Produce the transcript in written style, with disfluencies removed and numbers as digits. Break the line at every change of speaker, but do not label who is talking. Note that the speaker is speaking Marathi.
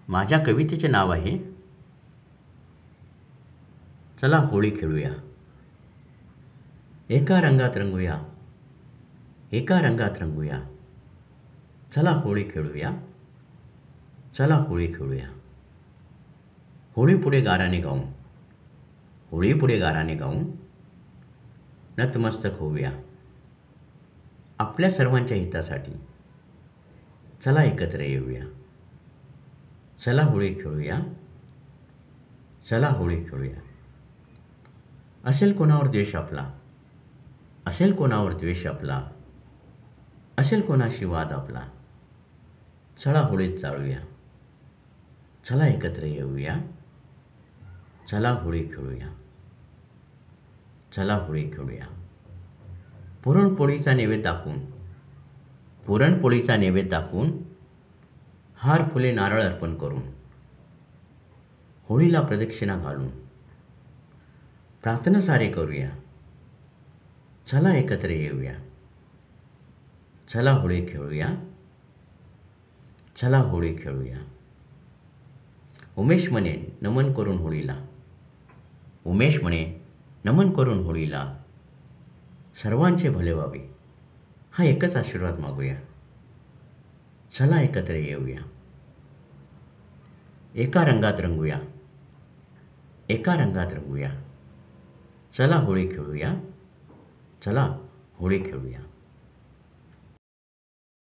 माझ्या कवितेचे नाव आहे चला होळी खेळूया. एका रंगात रंगूया, एका रंगात रंगूया. चला होळी खेळूया, चला होळी खेळूया. होळी पुढे गाराने गाऊन, होळी पुढे गाराने गाऊन नतमस्तक होऊया. आपल्या सर्वांच्या हितासाठी चला एकत्र येऊया. चला होळी खेळूया, चला होळी खेळूया. असेल कोणावर द्वेष आपला, असेल कोणावर द्वेष आपला, असेल कोणाशी वाद आपला, चला होळीत चालूया. चला एकत्र येऊया, चला होळी खेळूया, चला होळी खेळूया. पुरणपोळीचा नैवेद्य दाखवून, पुरणपोळीचा नैवेद्य दाखवून, हार फुले नारळ अर्पण करून, होळीला प्रदक्षिणा घालून प्रार्थना सारे करूया. चला एकत्र येऊया, चला होळी खेळूया, चला होळी खेळूया. उमेश म्हणे नमन करून होळीला, उमेश म्हणे नमन करून होळीला. सर्वांचे भले व्हावे हा एकच आशीर्वाद मागूया. चला एकत्र येऊया. एका रंगात रंगूया, एका रंगात रंगूया. चला होळी खेळूया, चला होळी खेळूया.